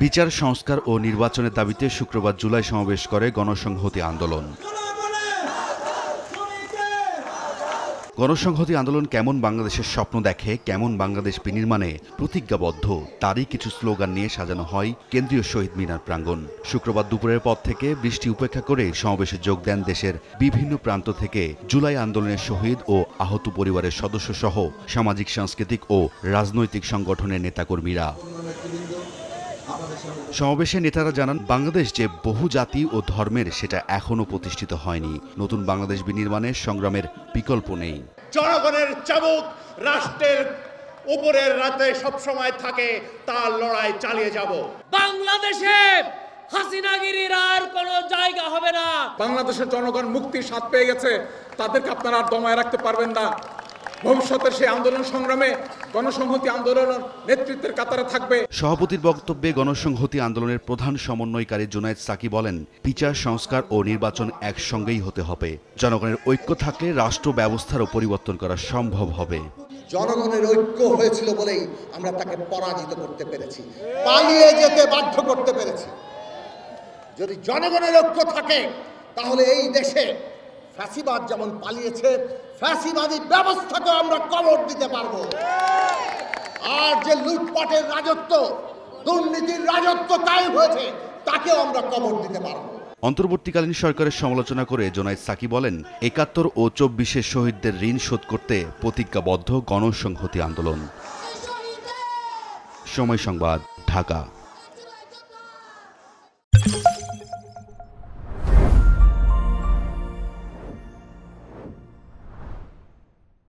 বিচার সংস্কার ও নির্বাচনের দাবিতে শুক্রবার জুলাই সমাবেশ করে গণসংহতি আন্দোলন। গণসংহতি আন্দোলন কেমন বাংলাদেশের স্বপ্ন দেখে, কেমন বাংলাদেশ বিনির্মাণে প্রতিজ্ঞাবদ্ধ, তারই কিছু স্লোগান নিয়ে সাজানো হয় কেন্দ্রীয় শহীদ মিনার প্রাঙ্গণ। শুক্রবার দুপুরের পর থেকে বৃষ্টি উপেক্ষা করে সমাবেশে যোগ দেন দেশের বিভিন্ন প্রান্ত থেকে জুলাই আন্দোলনের শহীদ ও আহত পরিবারের সদস্য সহ সামাজিক, সাংস্কৃতিক ও রাজনৈতিক সংগঠনের নেতাকর্মীরা। সমাবেশে নেতারা জানান, বাংলাদেশ যে বহু জাতি ও ধর্মের সেটা এখনো প্রতিষ্ঠিত হয়নি। নতুন বাংলাদেশ বিনির্মাণের সংগ্রামের বিকল্প নেই। জনগণের চাবুক রাষ্ট্রের উপরের রাতে সবসময় থাকে, তার লড়াই চালিয়ে যাব। বাংলাদেশে হাসিনাগিরির আর কোনো জায়গা হবে না। বাংলাদেশের জনগণ মুক্তির স্বাদ পেয়ে গেছে, তাদেরকে আপনারা আর দমায় রাখতে পারবেন না। ভবিষ্যতের সেই আন্দোলন সংগ্রামে গণসংহতি আন্দোলন নেতৃত্বের কাতারে থাকবে। সভাপতির বক্তব্যে গণসংহতি আন্দোলনের প্রধান সমন্বয়কারী জুনায়েদ সাকি বলেন, বিচার সংস্কার ও নির্বাচন একসঙ্গেই হতে হবে। জনগণের ঐক্য থাকলে রাষ্ট্র ব্যবস্থারও পরিবর্তন করা সম্ভব হবে। জনগণের ঐক্য হয়েছিল বলেই আমরা তাকে পরাজিত করতে পেরেছি, পালিয়ে যেতে বাধ্য করতে পেরেছি। যদি জনগণের ঐক্য থাকে তাহলে এই দেশে ফ্যাসিবাদ যেমন পালিয়েছে, ফ্যাসিবাদী ব্যবস্থাকে আমরা কবর দিতে পারবো। আর যে লুটপাটের রাজত্ব, দুর্নীতির রাজত্ব কায়েম হয়েছে, তাকেও আমরা কবর দিতে পারবো। অন্তর্বর্তীকালীন সরকারের সমালোচনা করে জুনায়েদ সাকি বলেন, ৭১ ও ২৪-এর শহীদদের ঋণ শোধ করতে প্রতিজ্ঞাবদ্ধ গণসংহতি আন্দোলন। সময় সংবাদ, ঢাকা।